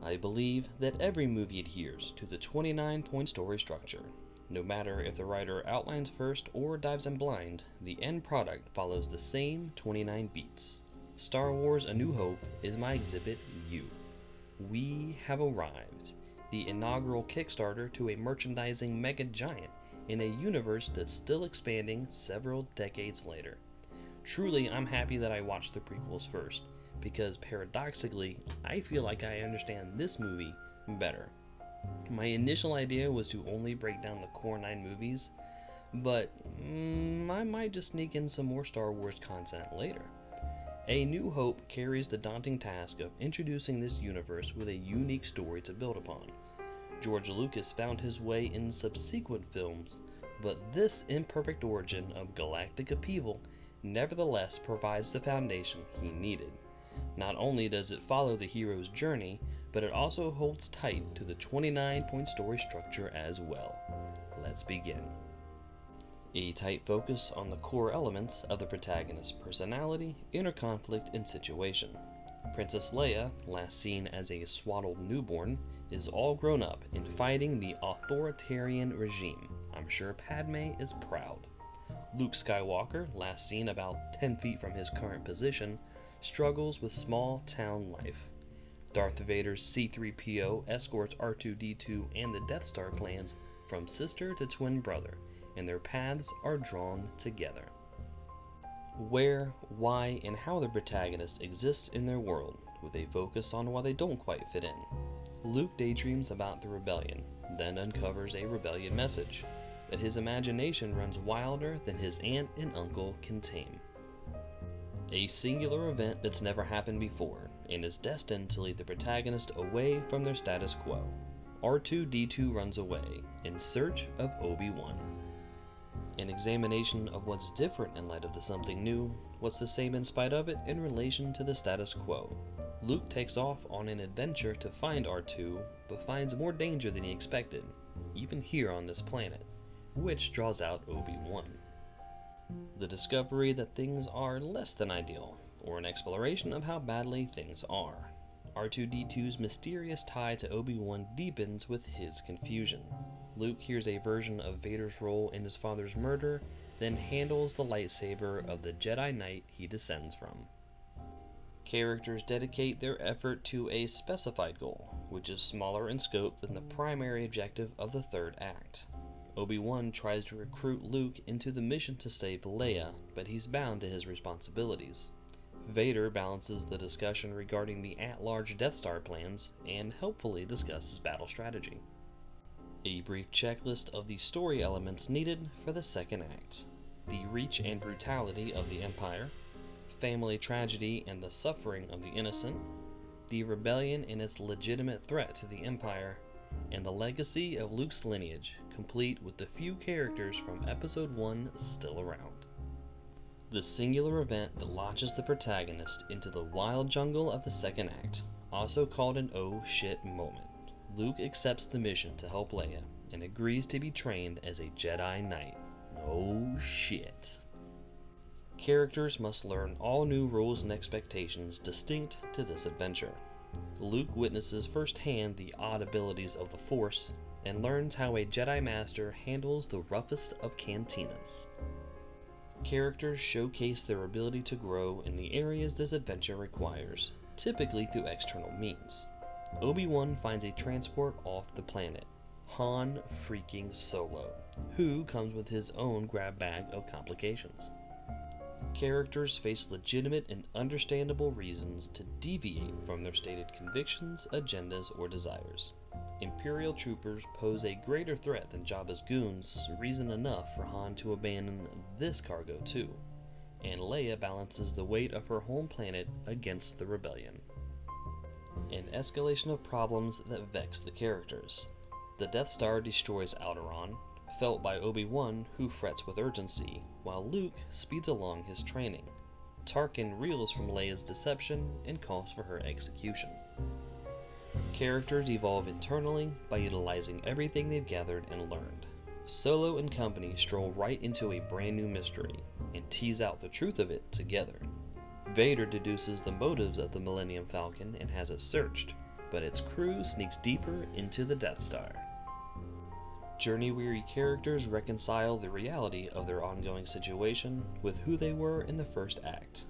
I believe that every movie adheres to the 29-point story structure. No matter if the writer outlines first or dives in blind, the end product follows the same 29 beats. Star Wars A New Hope is my exhibit U. We have arrived, the inaugural Kickstarter to a merchandising mega giant in a universe that's still expanding several decades later. Truly, I'm happy that I watched the prequels first, because paradoxically, I feel like I understand this movie better. My initial idea was to only break down the core 9 movies, but I might just sneak in some more Star Wars content later. A New Hope carries the daunting task of introducing this universe with a unique story to build upon. George Lucas found his way in subsequent films, but this imperfect origin of galactic upheaval nevertheless provides the foundation he needed. Not only does it follow the hero's journey, but it also holds tight to the 29-point story structure as well. Let's begin. A tight focus on the core elements of the protagonist's personality, inner conflict, and situation. Princess Leia, last seen as a swaddled newborn, is all grown up and fighting the authoritarian regime. I'm sure Padme is proud. Luke Skywalker, last seen about 10 feet from his current position, struggles with small town life. Darth Vader's C-3PO escorts R2-D2 and the Death Star plans from sister to twin brother, and their paths are drawn together. Where, why, and how the protagonist exists in their world, with a focus on why they don't quite fit in. Luke daydreams about the rebellion, then uncovers a rebellion message, but his imagination runs wilder than his aunt and uncle can tame. A singular event that's never happened before, and is destined to lead the protagonist away from their status quo. R2-D2 runs away, in search of Obi-Wan. An examination of what's different in light of the something new, what's the same in spite of it in relation to the status quo. Luke takes off on an adventure to find R2, but finds more danger than he expected, even here on this planet, which draws out Obi-Wan. The discovery that things are less than ideal, or an exploration of how badly things are. R2-D2's mysterious tie to Obi-Wan deepens with his confusion. Luke hears a version of Vader's role in his father's murder, then handles the lightsaber of the Jedi Knight he descends from. Characters dedicate their effort to a specified goal, which is smaller in scope than the primary objective of the third act. Obi-Wan tries to recruit Luke into the mission to save Leia, but he's bound to his responsibilities. Vader balances the discussion regarding the at-large Death Star plans and helpfully discusses battle strategy. A brief checklist of the story elements needed for the second act. The reach and brutality of the Empire, family tragedy and the suffering of the innocent, the rebellion and its legitimate threat to the Empire, and the legacy of Luke's lineage, complete with the few characters from Episode 1 still around. The singular event that launches the protagonist into the wild jungle of the second act, also called an oh shit moment. Luke accepts the mission to help Leia and agrees to be trained as a Jedi Knight. No shit. Characters must learn all new rules and expectations distinct to this adventure. Luke witnesses firsthand the odd abilities of the Force and learns how a Jedi Master handles the roughest of cantinas. Characters showcase their ability to grow in the areas this adventure requires, typically through external means. Obi-Wan finds a transport off the planet, Han freaking Solo, who comes with his own grab bag of complications. Characters face legitimate and understandable reasons to deviate from their stated convictions, agendas, or desires. Imperial troopers pose a greater threat than Jabba's goons, reason enough for Han to abandon this cargo too, and Leia balances the weight of her home planet against the rebellion. An escalation of problems that vex the characters. The Death Star destroys Alderaan, felt by Obi-Wan, who frets with urgency, while Luke speeds along his training. Tarkin reels from Leia's deception and calls for her execution. Characters evolve internally by utilizing everything they've gathered and learned. Solo and company stroll right into a brand new mystery, and tease out the truth of it together. Vader deduces the motives of the Millennium Falcon and has it searched, but its crew sneaks deeper into the Death Star. Journey-weary characters reconcile the reality of their ongoing situation with who they were in the first act.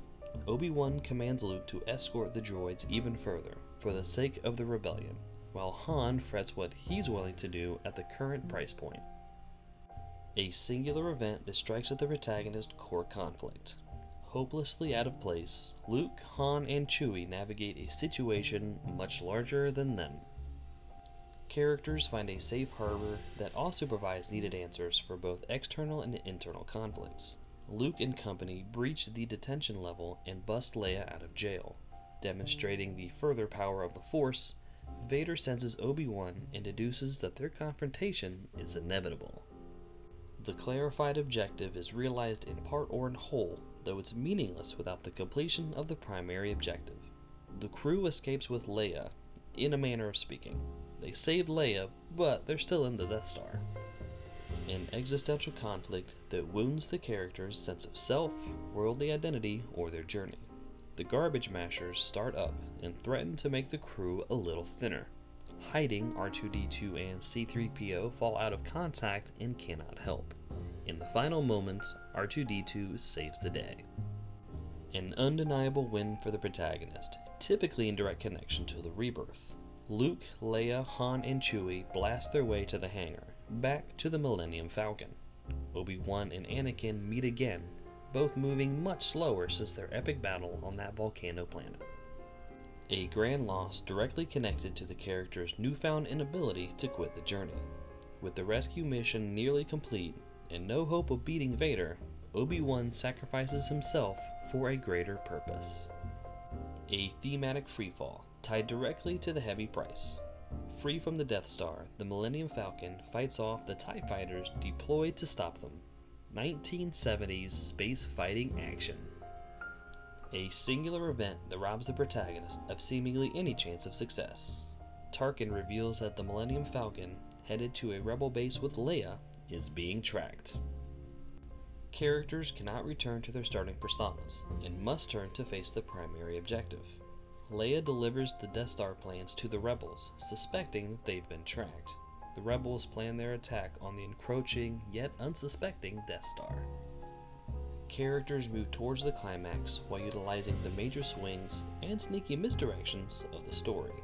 Obi-Wan commands Luke to escort the droids even further for the sake of the rebellion, while Han frets what he's willing to do at the current price point. A singular event that strikes at the protagonist's core conflict. Hopelessly out of place, Luke, Han, and Chewie navigate a situation much larger than them. Characters find a safe harbor that also provides needed answers for both external and internal conflicts. Luke and company breach the detention level and bust Leia out of jail. Demonstrating the further power of the Force, Vader senses Obi-Wan and deduces that their confrontation is inevitable. The clarified objective is realized in part or in whole, though it's meaningless without the completion of the primary objective. The crew escapes with Leia, in a manner of speaking. They saved Leia, but they're still in the Death Star. An existential conflict that wounds the character's sense of self, worldly identity, or their journey. The garbage mashers start up and threaten to make the crew a little thinner. Hiding, R2-D2 and C-3PO fall out of contact and cannot help. In the final moments, R2-D2 saves the day. An undeniable win for the protagonist, typically in direct connection to the rebirth. Luke, Leia, Han, and Chewie blast their way to the hangar, back to the Millennium Falcon. Obi-Wan and Anakin meet again, both moving much slower since their epic battle on that volcano planet. A grand loss directly connected to the character's newfound inability to quit the journey. With the rescue mission nearly complete and no hope of beating Vader, Obi-Wan sacrifices himself for a greater purpose. A thematic freefall tied directly to the heavy price. Free from the Death Star, the Millennium Falcon fights off the TIE fighters deployed to stop them. 1970s space fighting action. A singular event that robs the protagonist of seemingly any chance of success. Tarkin reveals that the Millennium Falcon, headed to a rebel base with Leia, is being tracked. Characters cannot return to their starting personas, and must turn to face the primary objective. Leia delivers the Death Star plans to the rebels, suspecting that they've been tracked. The rebels plan their attack on the encroaching, yet unsuspecting Death Star. Characters move towards the climax while utilizing the major swings and sneaky misdirections of the story.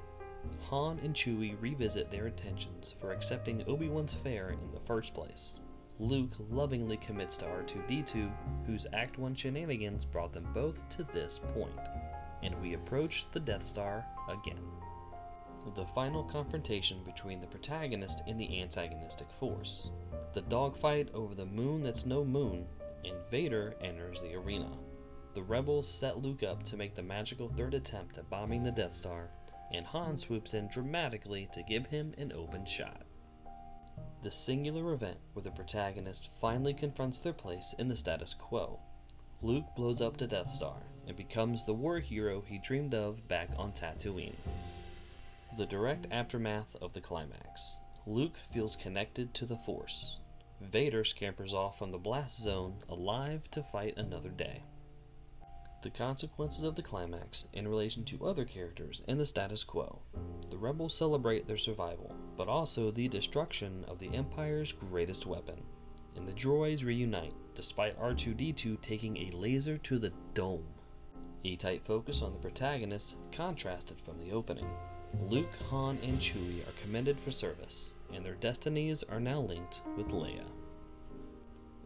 Han and Chewie revisit their intentions for accepting Obi-Wan's fare in the first place. Luke lovingly commits to R2-D2, whose Act 1 shenanigans brought them both to this point, and we approach the Death Star again. The final confrontation between the protagonist and the antagonistic force. The dogfight over the moon that's no moon, and Vader enters the arena. The rebels set Luke up to make the magical third attempt at bombing the Death Star, and Han swoops in dramatically to give him an open shot. The singular event where the protagonist finally confronts their place in the status quo. Luke blows up the Death Star and becomes the war hero he dreamed of back on Tatooine. The direct aftermath of the climax. Luke feels connected to the Force. Vader scampers off from the blast zone, alive to fight another day. The consequences of the climax in relation to other characters in the status quo. The rebels celebrate their survival, but also the destruction of the Empire's greatest weapon. And the droids reunite, despite R2-D2 taking a laser to the dome. A tight focus on the protagonist contrasted from the opening. Luke, Han, and Chewie are commended for service, and their destinies are now linked with Leia.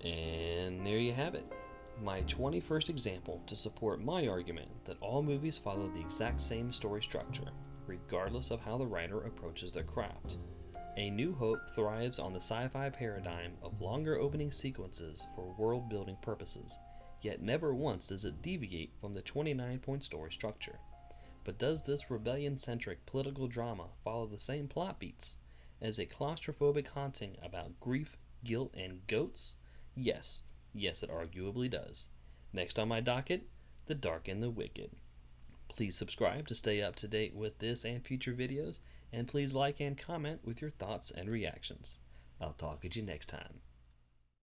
And there you have it. My 21st example to support my argument that all movies follow the exact same story structure, regardless of how the writer approaches their craft. A New Hope thrives on the sci-fi paradigm of longer opening sequences for world-building purposes, yet never once does it deviate from the 29-point story structure. But does this rebellion-centric political drama follow the same plot beats as a claustrophobic haunting about grief, guilt, and goats? Yes, it arguably does. Next on my docket, The Dark and the Wicked. Please subscribe to stay up to date with this and future videos, and please like and comment with your thoughts and reactions. I'll talk at you next time.